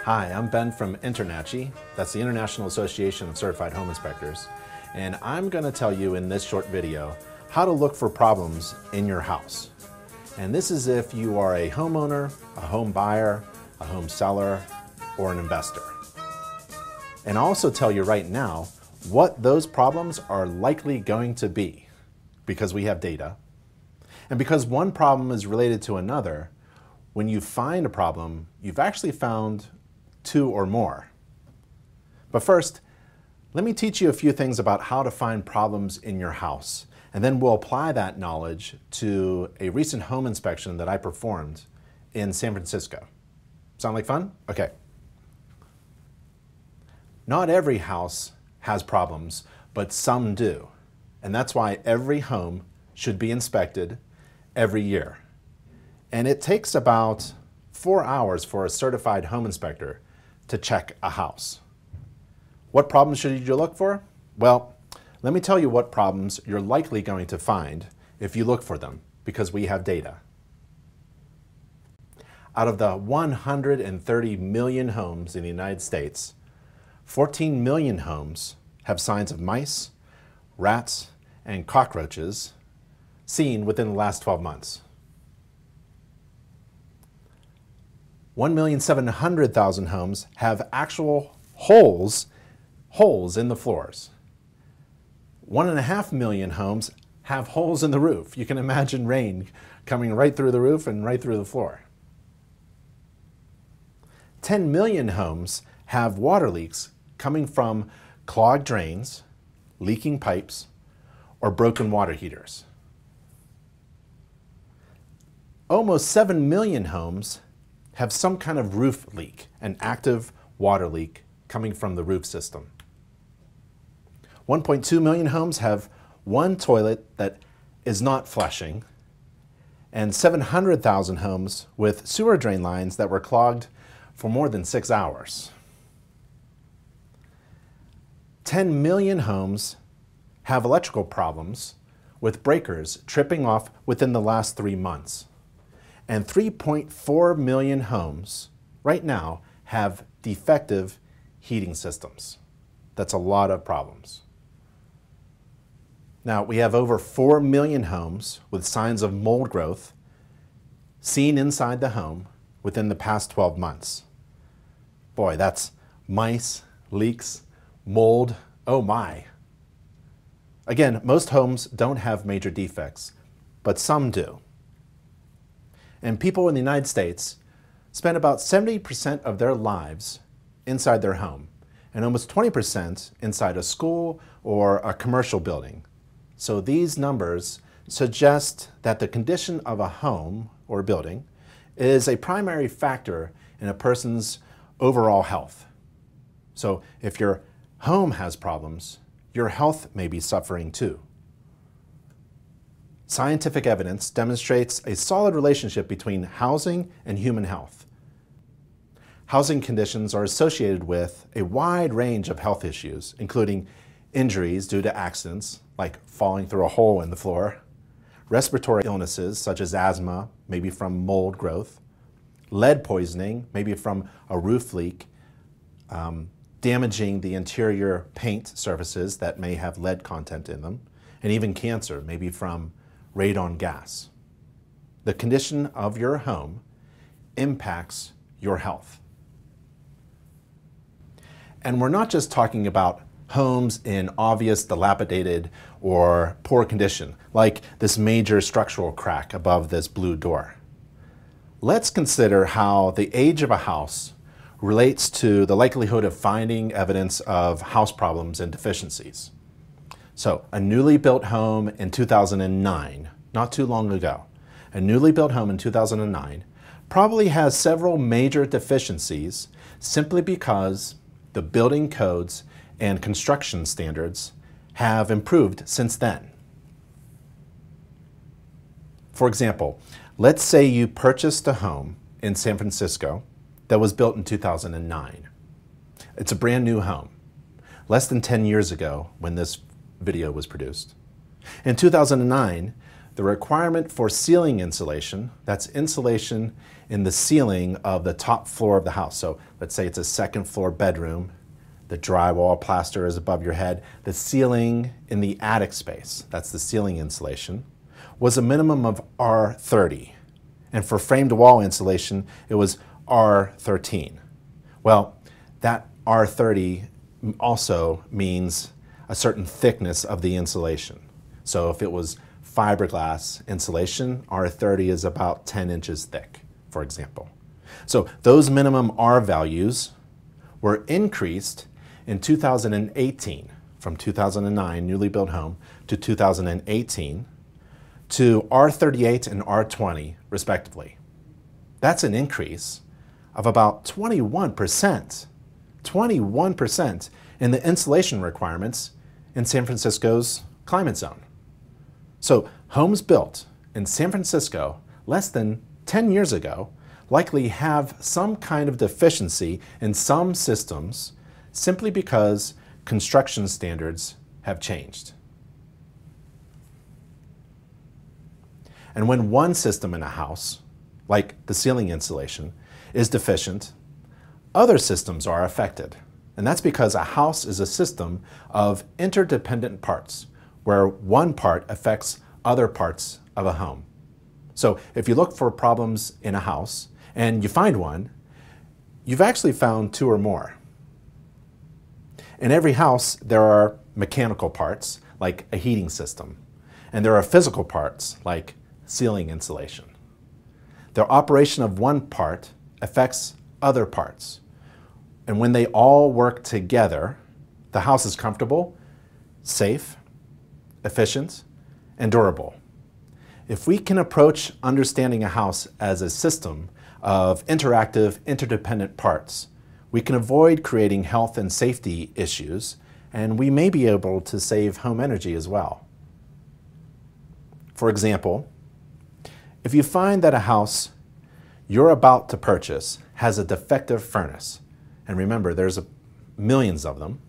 Hi, I'm Ben from InterNACHI, that's the International Association of Certified Home Inspectors, and I'm going to tell you in this short video how to look for problems in your house. And this is if you are a homeowner, a home buyer, a home seller, or an investor. And I'll also tell you right now what those problems are likely going to be, because we have data. And because one problem is related to another, when you find a problem, you've actually found two or more. But first, let me teach you a few things about how to find problems in your house, and then we'll apply that knowledge to a recent home inspection that I performed in San Francisco. Sound like fun? Okay. Not every house has problems, but some do. And that's why every home should be inspected every year. And it takes about 4 hours for a certified home inspector to check a house. What problems should you look for? Well, let me tell you what problems you're likely going to find if you look for them, because we have data. Out of the 130 million homes in the United States, 14 million homes have signs of mice, rats, and cockroaches seen within the last 12 months. 1,700,000 homes have actual holes in the floors. 1.5 million homes have holes in the roof. You can imagine rain coming right through the roof and right through the floor. 10 million homes have water leaks coming from clogged drains, leaking pipes, or broken water heaters. Almost 7 million homes have some kind of roof leak, an active water leak coming from the roof system. 1.2 million homes have one toilet that is not flushing, and 700,000 homes with sewer drain lines that were clogged for more than 6 hours. 10 million homes have electrical problems with breakers tripping off within the last 3 months. And 3.4 million homes right now have defective heating systems. That's a lot of problems. Now, we have over 4 million homes with signs of mold growth seen inside the home within the past 12 months. Boy, that's mice, leaks, mold, oh my. Again, most homes don't have major defects, but some do. And people in the United States spend about 70% of their lives inside their home, and almost 20% inside a school or a commercial building. So these numbers suggest that the condition of a home or building is a primary factor in a person's overall health. So if your home has problems, your health may be suffering too. Scientific evidence demonstrates a solid relationship between housing and human health. Housing conditions are associated with a wide range of health issues, including injuries due to accidents, like falling through a hole in the floor, respiratory illnesses such as asthma, maybe from mold growth, lead poisoning, maybe from a roof leak, damaging the interior paint surfaces that may have lead content in them, and even cancer, maybe from radon gas. The condition of your home impacts your health. And we're not just talking about homes in obvious dilapidated or poor condition, like this major structural crack above this blue door. Let's consider how the age of a house relates to the likelihood of finding evidence of house problems and deficiencies. So, a newly built home in 2009, not too long ago, a newly built home in 2009 probably has several major deficiencies simply because the building codes and construction standards have improved since then. For example, let's say you purchased a home in San Francisco that was built in 2009. It's a brand new home, less than 10 years ago when this video was produced. In 2009, the requirement for ceiling insulation, that's insulation in the ceiling of the top floor of the house. So let's say it's a second floor bedroom, the drywall plaster is above your head, the ceiling in the attic space, that's the ceiling insulation, was a minimum of R30. And for framed wall insulation, it was R13. Well, that R30 also means a certain thickness of the insulation. So if it was fiberglass insulation, R30 is about 10 inches thick, for example. So those minimum R values were increased in 2018, from 2009, newly built home, to 2018, to R38 and R20, respectively. That's an increase of about 21%. 21% in the insulation requirements in San Francisco's climate zone. So homes built in San Francisco less than 10 years ago likely have some kind of deficiency in some systems simply because construction standards have changed. And when one system in a house, like the ceiling insulation, is deficient, other systems are affected. And that's because a house is a system of interdependent parts, where one part affects other parts of a home. So if you look for problems in a house and you find one, you've actually found two or more. In every house, there are mechanical parts, like a heating system, and there are physical parts, like ceiling insulation. The operation of one part affects other parts. And when they all work together, the house is comfortable, safe, efficient, and durable. If we can approach understanding a house as a system of interactive, interdependent parts, we can avoid creating health and safety issues, and we may be able to save home energy as well. For example, if you find that a house you're about to purchase has a defective furnace, and remember, there's millions of them,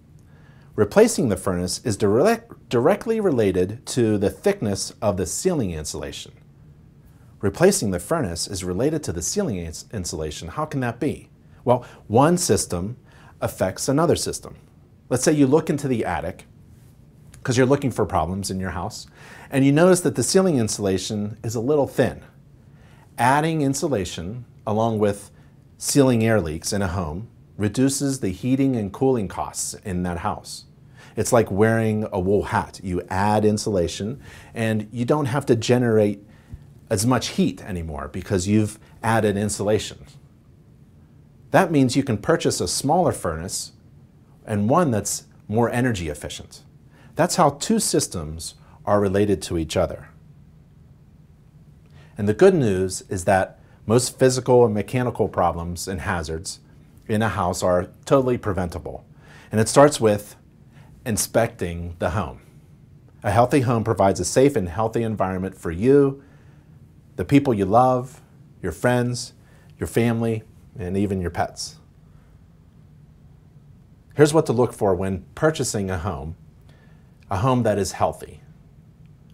replacing the furnace is directly related to the thickness of the ceiling insulation. Replacing the furnace is related to the ceiling insulation. How can that be? Well, one system affects another system. Let's say you look into the attic because you're looking for problems in your house, and you notice that the ceiling insulation is a little thin. Adding insulation along with ceiling air leaks in a home reduces the heating and cooling costs in that house. It's like wearing a wool hat. You add insulation and you don't have to generate as much heat anymore because you've added insulation. That means you can purchase a smaller furnace and one that's more energy efficient. That's how two systems are related to each other. And the good news is that most physical and mechanical problems and hazards in a house are totally preventable. And it starts with inspecting the home. A healthy home provides a safe and healthy environment for you, the people you love, your friends, your family, and even your pets. Here's what to look for when purchasing a home that is healthy.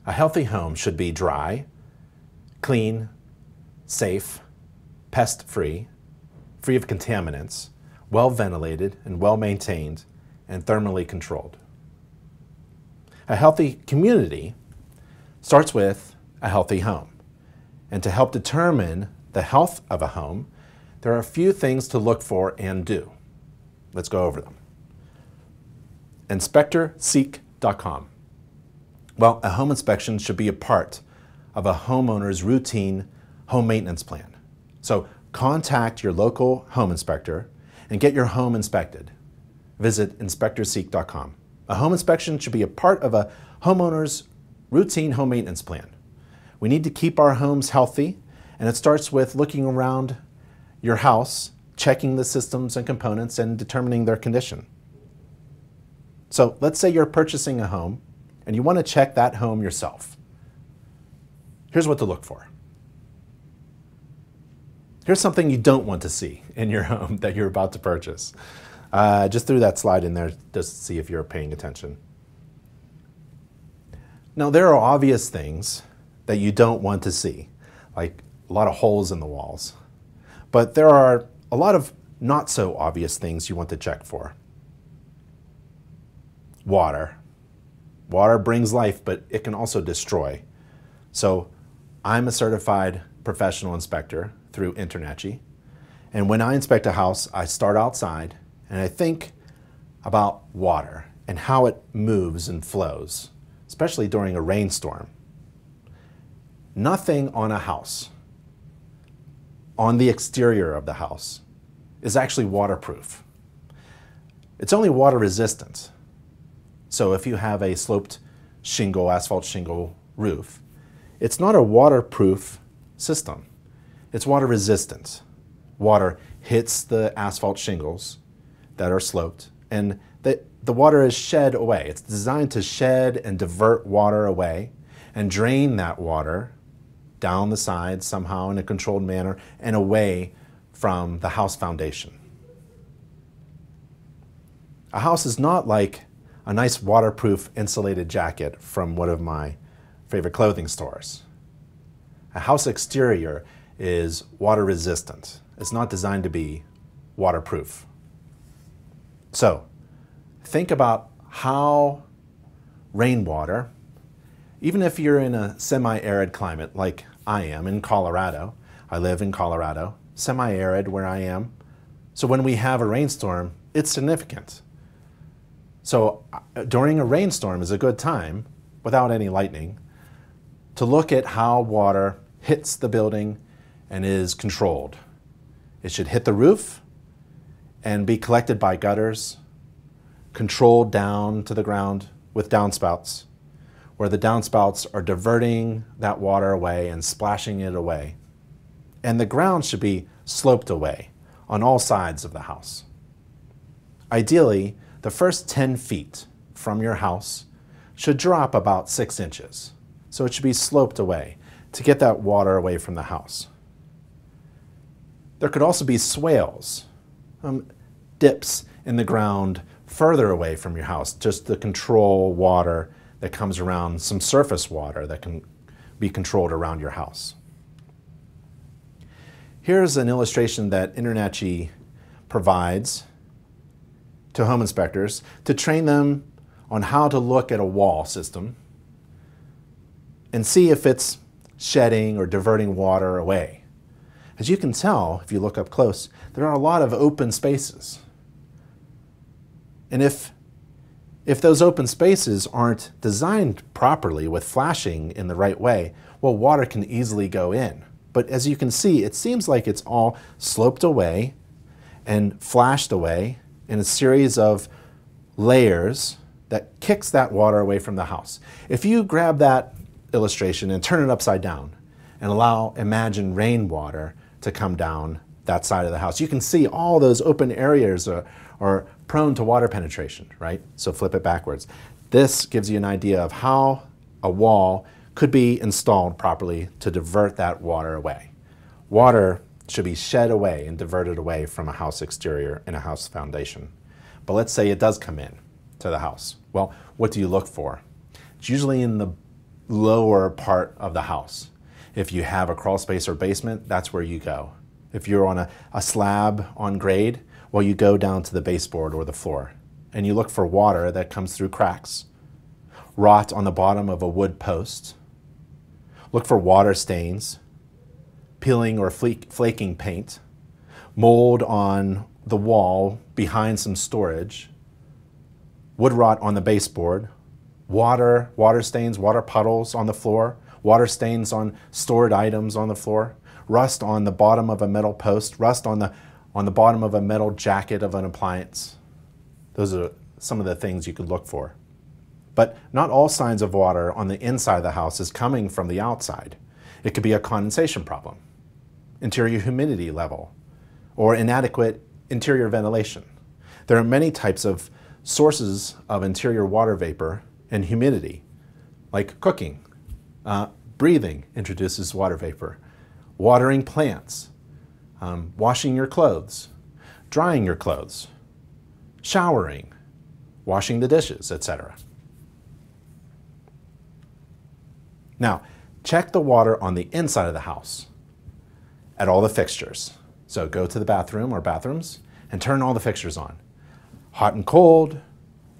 A healthy home should be dry, clean, safe, pest-free, free of contaminants, well ventilated and well maintained, and thermally controlled. A healthy community starts with a healthy home. And to help determine the health of a home, there are a few things to look for and do. Let's go over them. InspectorSeek.com. Well, a home inspection should be a part of a homeowner's routine home maintenance plan. So contact your local home inspector and get your home inspected. Visit InspectorSeek.com. A home inspection should be a part of a homeowner's routine home maintenance plan. We need to keep our homes healthy, and it starts with looking around your house, checking the systems and components, and determining their condition. So let's say you're purchasing a home and you want to check that home yourself. Here's what to look for. Here's something you don't want to see in your home that you're about to purchase. Just threw that slide in there just to see if you're paying attention. Now, there are obvious things that you don't want to see, like a lot of holes in the walls. But there are a lot of not so obvious things you want to check for. Water. Water brings life, but it can also destroy. So I'm a certified professional inspector through InterNACHI. And when I inspect a house, I start outside and I think about water and how it moves and flows, especially during a rainstorm. Nothing on a house, on the exterior of the house, is actually waterproof. It's only water resistant. So if you have a sloped shingle, asphalt shingle roof, it's not a waterproof system. It's water resistant. Water hits the asphalt shingles that are sloped, and the water is shed away. It's designed to shed and divert water away and drain that water down the sides somehow in a controlled manner and away from the house foundation. A house is not like a nice waterproof insulated jacket from one of my favorite clothing stores. A house exterior is water resistant. It's not designed to be waterproof. So think about how rainwater, even if you're in a semi-arid climate like I am in Colorado, I live in Colorado, semi-arid where I am, so when we have a rainstorm, it's significant. So during a rainstorm is a good time, without any lightning, to look at how water hits the building and is controlled. It should hit the roof and be collected by gutters, controlled down to the ground with downspouts, where the downspouts are diverting that water away and splashing it away. And the ground should be sloped away on all sides of the house. Ideally, the first 10 feet from your house should drop about 6 inches. So it should be sloped away to get that water away from the house. There could also be swales, dips in the ground further away from your house, just to control water that comes around, some surface water that can be controlled around your house. Here's an illustration that InterNACHI provides to home inspectors to train them on how to look at a wall system and see if it's shedding or diverting water away. As you can tell, if you look up close, there are a lot of open spaces. And if those open spaces aren't designed properly with flashing in the right way, well, water can easily go in. But as you can see, it seems like it's all sloped away and flashed away in a series of layers that kicks that water away from the house. If you grab that illustration and turn it upside down and imagine rainwater to come down that side of the house, you can see all those open areas are prone to water penetration, right? So flip it backwards. This gives you an idea of how a wall could be installed properly to divert that water away. Water should be shed away and diverted away from a house exterior and a house foundation. But let's say it does come in to the house. Well, what do you look for? It's usually in the lower part of the house. If you have a crawl space or basement, that's where you go. If you're on a slab on grade, well, you go down to the baseboard or the floor and you look for water that comes through cracks, rot on the bottom of a wood post, look for water stains, peeling or flaking paint, mold on the wall behind some storage, wood rot on the baseboard, water stains, water puddles on the floor, water stains on stored items on the floor, rust on the bottom of a metal post, rust on the bottom of a metal jacket of an appliance. Those are some of the things you could look for. But not all signs of water on the inside of the house is coming from the outside. It could be a condensation problem, interior humidity level, or inadequate interior ventilation. There are many types of sources of interior water vapor and humidity, like cooking. Breathing introduces water vapor. Watering plants, washing your clothes, drying your clothes, showering, washing the dishes, etc. Now, check the water on the inside of the house at all the fixtures. So go to the bathroom or bathrooms and turn all the fixtures on. Hot and cold,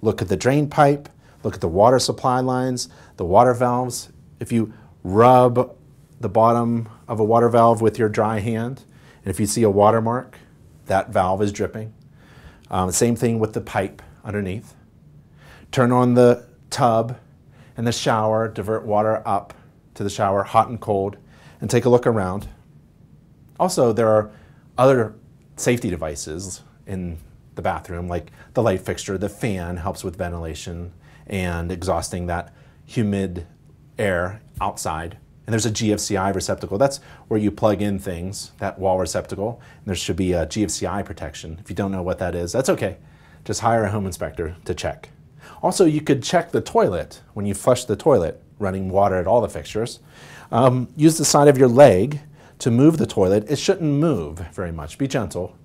look at the drain pipe, look at the water supply lines, the water valves. If you rub the bottom of a water valve with your dry hand, and if you see a water mark, that valve is dripping. Same thing with the pipe underneath. Turn on the tub and the shower, divert water up to the shower, hot and cold, and take a look around. Also, there are other safety devices in the bathroom, like the light fixture. The fan helps with ventilation and exhausting that humid air outside. And there's a GFCI receptacle. That's where you plug in things, that wall receptacle. And there should be a GFCI protection. If you don't know what that is, that's okay. Just hire a home inspector to check. Also, you could check the toilet when you flush the toilet, running water at all the fixtures. Use the side of your leg to move the toilet. It shouldn't move very much. Be gentle.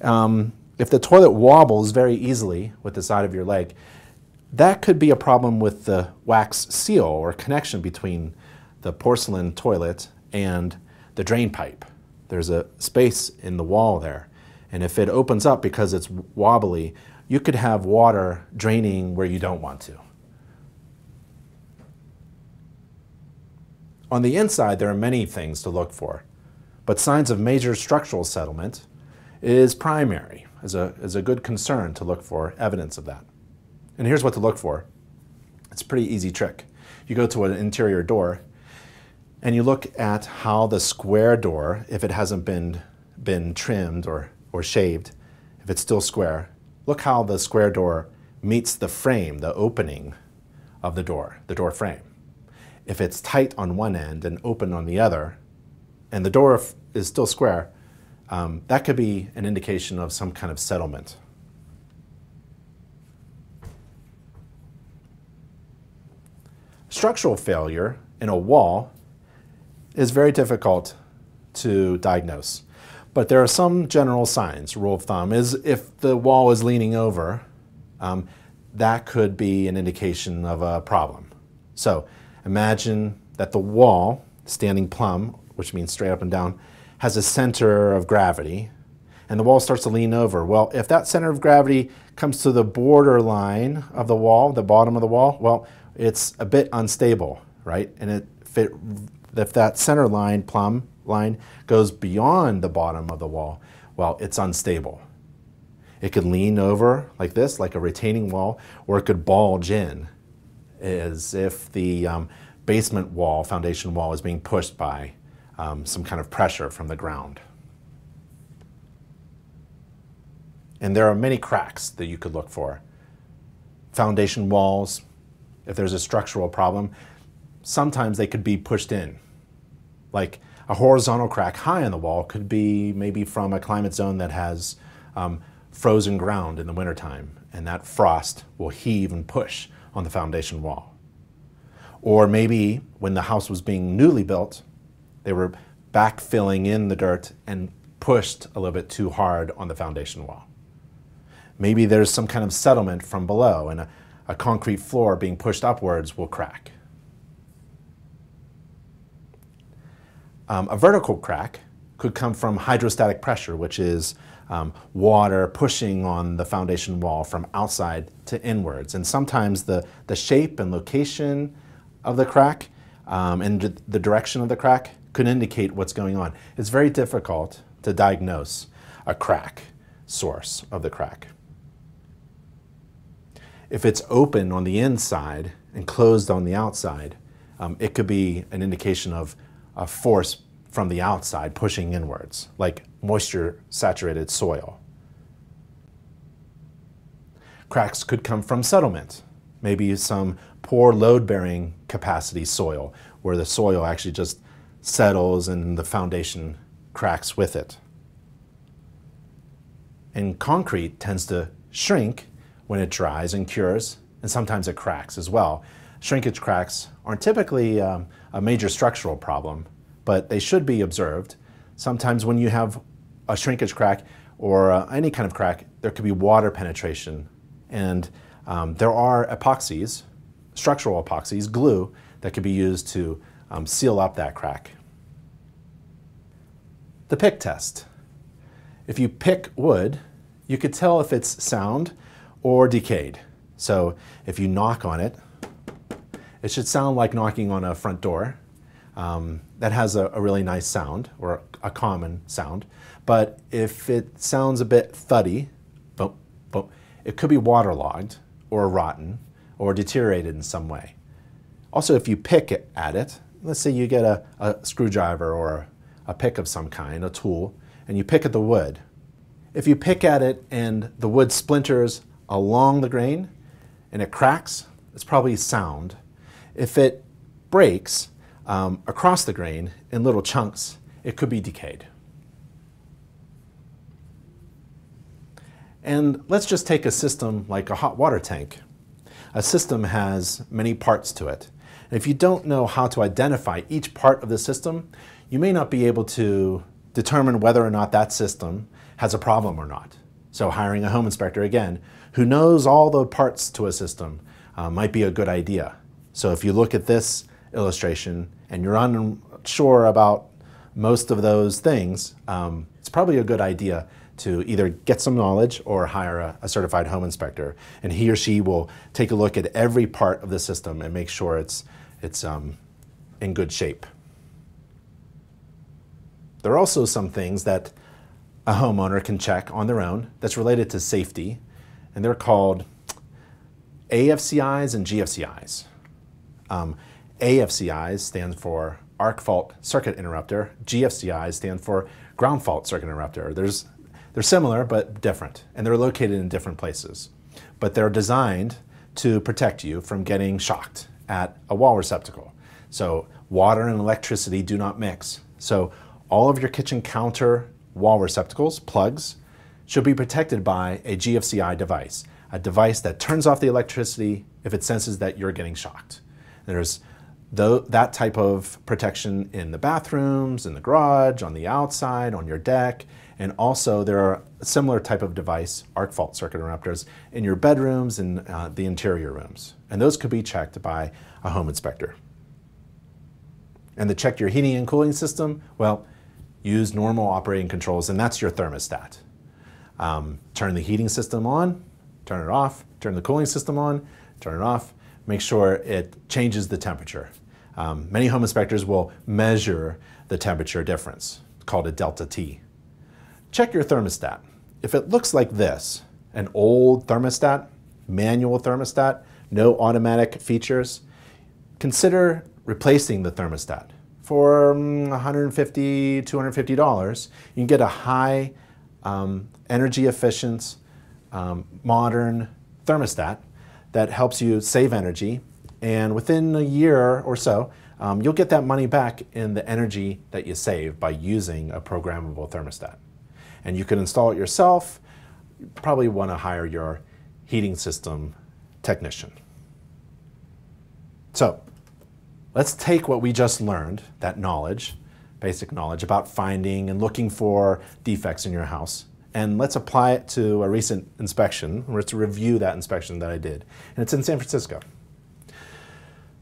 If the toilet wobbles very easily with the side of your leg, that could be a problem with the wax seal or connection between the porcelain toilet and the drain pipe. There's a space in the wall there. And if it opens up because it's wobbly, you could have water draining where you don't want to. On the inside, there are many things to look for, but signs of major structural settlement is primary, is a good concern to look for evidence of that. And here's what to look for. It's a pretty easy trick. You go to an interior door and you look at how the square door, if it hasn't been trimmed or shaved, if it's still square, look how the square door meets the frame, the opening of the door frame. If it's tight on one end and open on the other, and the door is still square, that could be an indication of some kind of settlement. Structural failure in a wall is very difficult to diagnose, but there are some general signs. Rule of thumb is if the wall is leaning over, that could be an indication of a problem. So imagine that the wall, standing plumb, which means straight up and down, has a center of gravity, and the wall starts to lean over. Well, if that center of gravity comes to the border line of the wall, the bottom of the wall, well, it's a bit unstable, right? And if that center line, plumb line, goes beyond the bottom of the wall, well, it's unstable. It could lean over like this, like a retaining wall, or it could bulge in as if the basement wall, foundation wall, is being pushed by some kind of pressure from the ground. And there are many cracks that you could look for. Foundation walls, if there's a structural problem, sometimes they could be pushed in. Like a horizontal crack high in the wall could be maybe from a climate zone that has frozen ground in the wintertime, and that frost will heave and push on the foundation wall. Or maybe when the house was being newly built, they were backfilling in the dirt and pushed a little bit too hard on the foundation wall. Maybe there's some kind of settlement from below, and a concrete floor being pushed upwards will crack. A vertical crack could come from hydrostatic pressure, which is water pushing on the foundation wall from outside to inwards. And sometimes the shape and location of the crack and the direction of the crack could indicate what's going on. It's very difficult to diagnose a crack source of the crack. If it's open on the inside and closed on the outside, it could be an indication of a force from the outside pushing inwards, like moisture-saturated soil. Cracks could come from settlement, maybe some poor load-bearing capacity soil, where the soil actually just settles and the foundation cracks with it. And concrete tends to shrink when it dries and cures, and sometimes it cracks as well. Shrinkage cracks aren't typically a major structural problem, but they should be observed. Sometimes when you have a shrinkage crack or any kind of crack, there could be water penetration. And there are epoxies, structural epoxies, glue, that could be used to seal up that crack. The pick test. If you pick wood, you could tell if it's sound or decayed. So if you knock on it, it should sound like knocking on a front door. That has a really nice sound, or a common sound. But if it sounds a bit thuddy, boom, boom, it could be waterlogged or rotten or deteriorated in some way. Also, if you pick at it, let's say you get a screwdriver or a pick of some kind, a tool, and you pick at the wood. If you pick at it and the wood splinters along the grain and it cracks, it's probably sound. If it breaks across the grain in little chunks, it could be decayed. And let's just take a system like a hot water tank. A system has many parts to it. And if you don't know how to identify each part of the system, you may not be able to determine whether or not that system has a problem or not. So hiring a home inspector, again, who knows all the parts to a system might be a good idea. So if you look at this illustration and you're unsure about most of those things, it's probably a good idea to either get some knowledge or hire a certified home inspector. And he or she will take a look at every part of the system and make sure it's in good shape. There are also some things that a homeowner can check on their own that's related to safety, and they're called AFCIs and GFCIs. AFCIs stands for arc fault circuit interrupter. GFCIs stand for ground fault circuit interrupter. They're similar but different, and they're located in different places. But they're designed to protect you from getting shocked at a wall receptacle. So water and electricity do not mix. So all of your kitchen counter wall receptacles, plugs, should be protected by a GFCI device, a device that turns off the electricity if it senses that you're getting shocked. There's that type of protection in the bathrooms, in the garage, on the outside, on your deck, and also there are a similar type of device, arc fault circuit interrupters, in your bedrooms and the interior rooms. And those could be checked by a home inspector. And to check your heating and cooling system, well, use normal operating controls, and that's your thermostat. Turn the heating system on, turn it off, turn the cooling system on, turn it off. Make sure it changes the temperature. Many home inspectors will measure the temperature difference, called a delta T. Check your thermostat. If it looks like this, an old thermostat, manual thermostat, no automatic features, consider replacing the thermostat. For $150, $250, you can get a high energy efficient, modern thermostat that helps you save energy, and within a year or so, you'll get that money back in the energy that you save by using a programmable thermostat. And you can install it yourself. You probably want to hire your heating system technician. So let's take what we just learned, that knowledge, basic knowledge about finding and looking for defects in your house, and let's apply it to a recent inspection. Let's review that inspection that I did, and it's in San Francisco.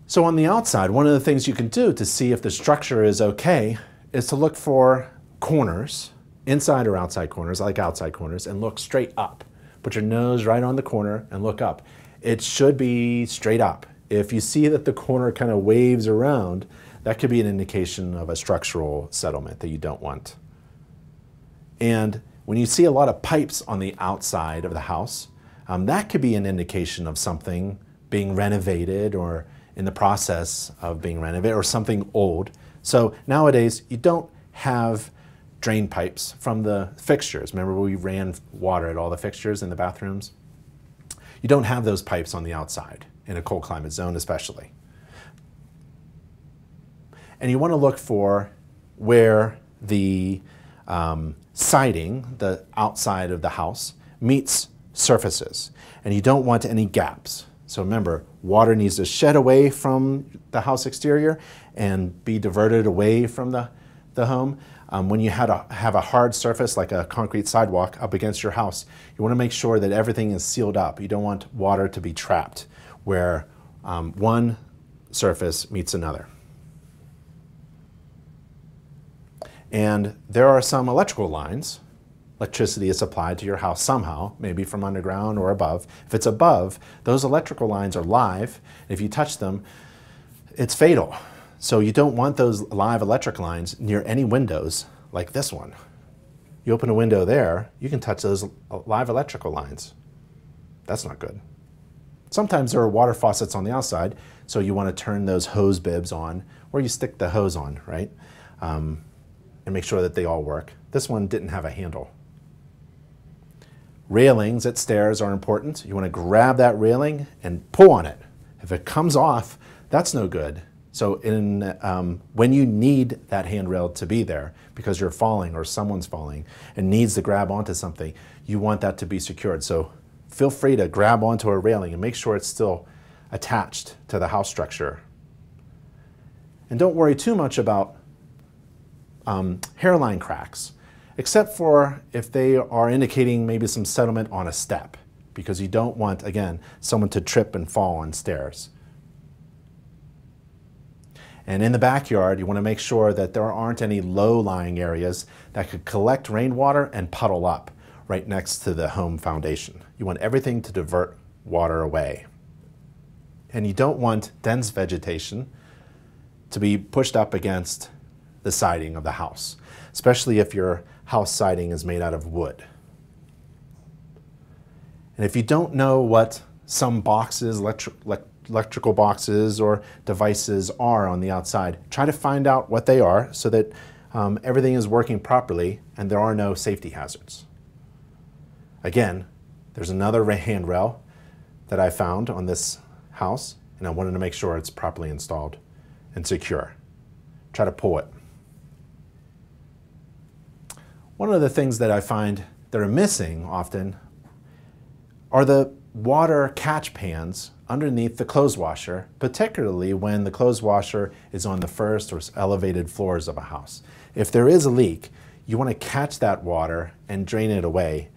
So on the outside, one of the things you can do to see if the structure is okay is to look for corners, inside or outside corners, like outside corners, and look straight up. Put your nose right on the corner and look up. It should be straight up. If you see that the corner kind of waves around, that could be an indication of a structural settlement that you don't want. And when you see a lot of pipes on the outside of the house, that could be an indication of something being renovated or in the process of being renovated, or something old. So nowadays, you don't have drain pipes from the fixtures. Remember we ran water at all the fixtures in the bathrooms? You don't have those pipes on the outside, in a cold climate zone especially. And you want to look for where the siding, the outside of the house, meets surfaces. And you don't want any gaps. So remember, water needs to shed away from the house exterior and be diverted away from the home. When you have a hard surface like a concrete sidewalk up against your house, you want to make sure that everything is sealed up. You don't want water to be trapped where one surface meets another. and there are some electrical lines. Electricity is supplied to your house somehow, maybe from underground or above. If it's above, those electrical lines are live. If you touch them, it's fatal. So you don't want those live electric lines near any windows like this one. You open a window there, you can touch those live electrical lines. That's not good. Sometimes there are water faucets on the outside, so you want to turn those hose bibs on, or you stick the hose on, right? And make sure that they all work. This one didn't have a handle. Railings at stairs are important. You want to grab that railing and pull on it. If it comes off, that's no good. So when you need that handrail to be there because you're falling or someone's falling and needs to grab onto something, you want that to be secured. So feel free to grab onto a railing and make sure it's still attached to the house structure. And don't worry too much about hairline cracks, except for if they are indicating maybe some settlement on a step, because you don't want, again, someone to trip and fall on stairs. And in the backyard, you want to make sure that there aren't any low-lying areas that could collect rainwater and puddle up right next to the home foundation. You want everything to divert water away. And you don't want dense vegetation to be pushed up against the siding of the house, especially if your house siding is made out of wood. And if you don't know what some boxes, electrical boxes or devices are on the outside, try to find out what they are so that everything is working properly and there are no safety hazards. Again, there's another handrail that I found on this house, and I wanted to make sure it's properly installed and secure. Try to pull it. One of the things that I find that are missing often are the water catch pans underneath the clothes washer, particularly when the clothes washer is on the first or elevated floors of a house. If there is a leak, you want to catch that water and drain it away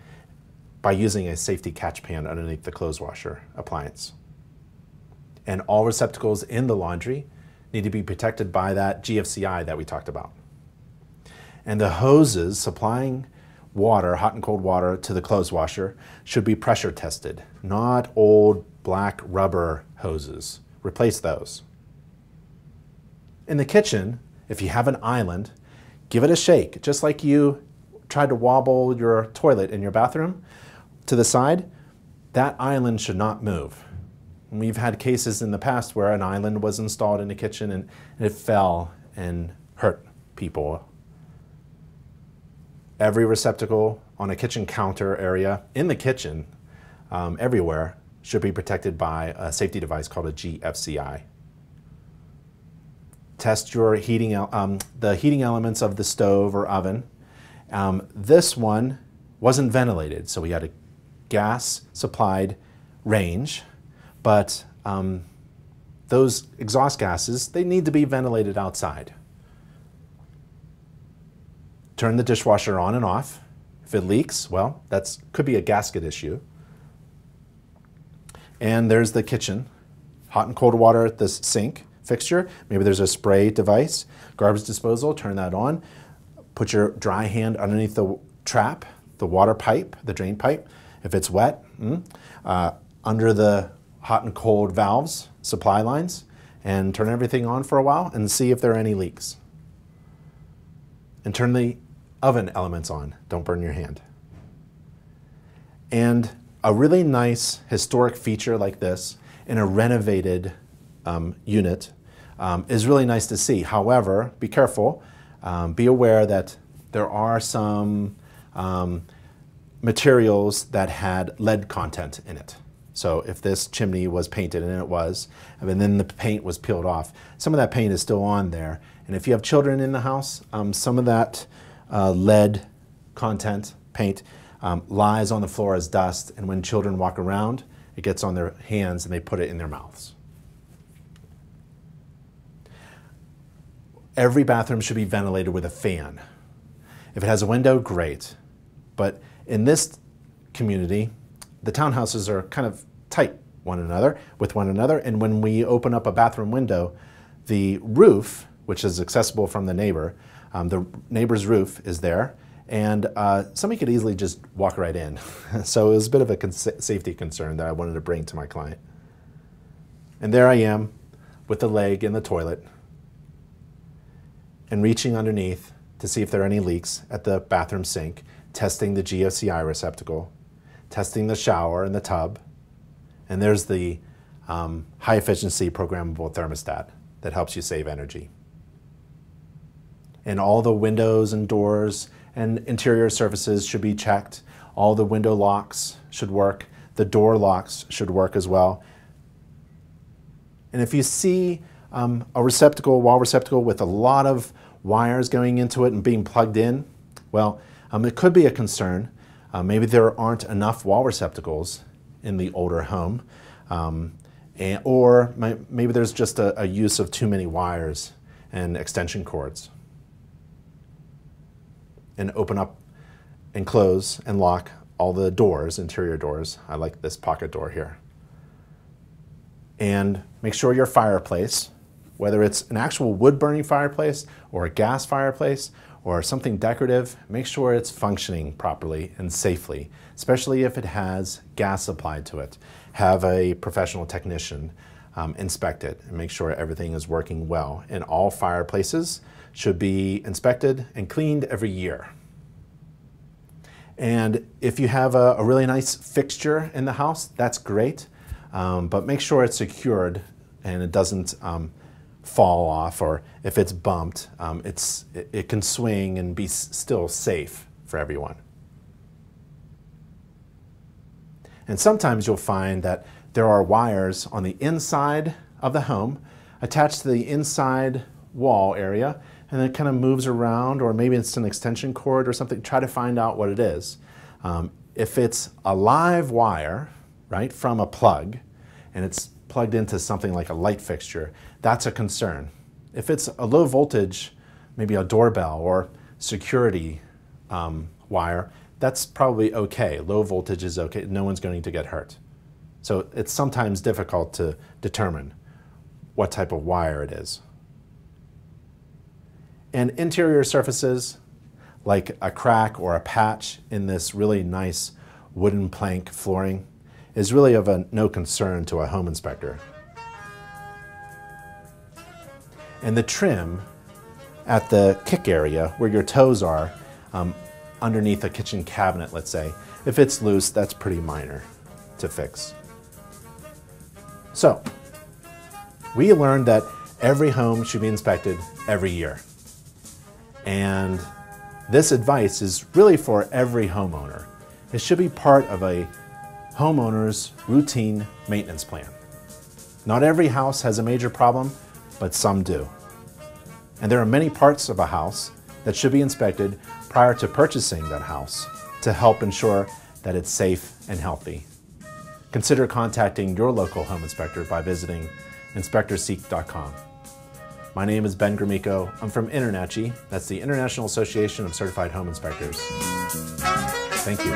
by using a safety catch pan underneath the clothes washer appliance. And all receptacles in the laundry need to be protected by that GFCI that we talked about. And the hoses supplying water, hot and cold water, to the clothes washer should be pressure tested, not old black rubber hoses. Replace those. In the kitchen, if you have an island, give it a shake. Just like you tried to wobble your toilet in your bathroom to the side, that island should not move. And we've had cases in the past where an island was installed in the kitchen and it fell and hurt people. Every receptacle on a kitchen counter area in the kitchen, everywhere, should be protected by a safety device called a GFCI. Test your heating, the heating elements of the stove or oven. This one wasn't ventilated, so we had a gas supplied range, but those exhaust gases, they need to be ventilated outside. Turn the dishwasher on and off. If it leaks, well, that could be a gasket issue. And there's the kitchen. Hot and cold water at the sink fixture. Maybe there's a spray device. Garbage disposal, turn that on. Put your dry hand underneath the trap, the water pipe, the drain pipe. If it's wet, under the hot and cold valves, supply lines, and turn everything on for a while and see if there are any leaks. And turn the oven elements on. Don't burn your hand. And a really nice historic feature like this in a renovated unit is really nice to see. However, be careful. Be aware that there are some materials that had lead content in it. So if this chimney was painted, and it was, and then the paint was peeled off, some of that paint is still on there. And if you have children in the house, some of that lead content, paint, lies on the floor as dust, and when children walk around, it gets on their hands and they put it in their mouths. Every bathroom should be ventilated with a fan. If it has a window, great. But in this community, the townhouses are kind of tight with one another, and when we open up a bathroom window, the roof, which is accessible from the neighbor, The neighbor's roof is there, and somebody could easily just walk right in. So it was a bit of a safety concern that I wanted to bring to my client. And there I am with the leg in the toilet and reaching underneath to see if there are any leaks at the bathroom sink, testing the GFCI receptacle, testing the shower and the tub, and there's the high efficiency programmable thermostat that helps you save energy. And all the windows and doors and interior surfaces should be checked. All the window locks should work. The door locks should work as well. And if you see a wall receptacle with a lot of wires going into it and being plugged in, well, it could be a concern. Maybe there aren't enough wall receptacles in the older home, or maybe there's just a use of too many wires and extension cords. And open up and close and lock all the doors, interior doors. I like this pocket door here. And make sure your fireplace, whether it's an actual wood-burning fireplace or a gas fireplace or something decorative, make sure it's functioning properly and safely, especially if it has gas applied to it. Have a professional technician inspect it and make sure everything is working well. And all fireplaces should be inspected and cleaned every year. And if you have a really nice fixture in the house, that's great, but make sure it's secured and it doesn't fall off, or if it's bumped, it can swing and be still safe for everyone. And sometimes you'll find that there are wires on the inside of the home attached to the inside wall area, and it kind of moves around, or maybe it's an extension cord or something. Try to find out what it is. If it's a live wire, right, from a plug, and it's plugged into something like a light fixture, that's a concern. If it's a low voltage, maybe a doorbell or security wire, that's probably okay. Low voltage is okay. No one's going to get hurt. So it's sometimes difficult to determine what type of wire it is. And interior surfaces, like a crack or a patch in this really nice wooden plank flooring, is really of no concern to a home inspector. And the trim at the kick area where your toes are, underneath a kitchen cabinet, let's say, if it's loose, that's pretty minor to fix. So, we learned that every home should be inspected every year. And this advice is really for every homeowner. It should be part of a homeowner's routine maintenance plan. Not every house has a major problem, but some do. And there are many parts of a house that should be inspected prior to purchasing that house to help ensure that it's safe and healthy. Consider contacting your local home inspector by visiting inspectorseek.com. My name is Ben Gromicko. I'm from InterNACHI. That's the International Association of Certified Home Inspectors. Thank you.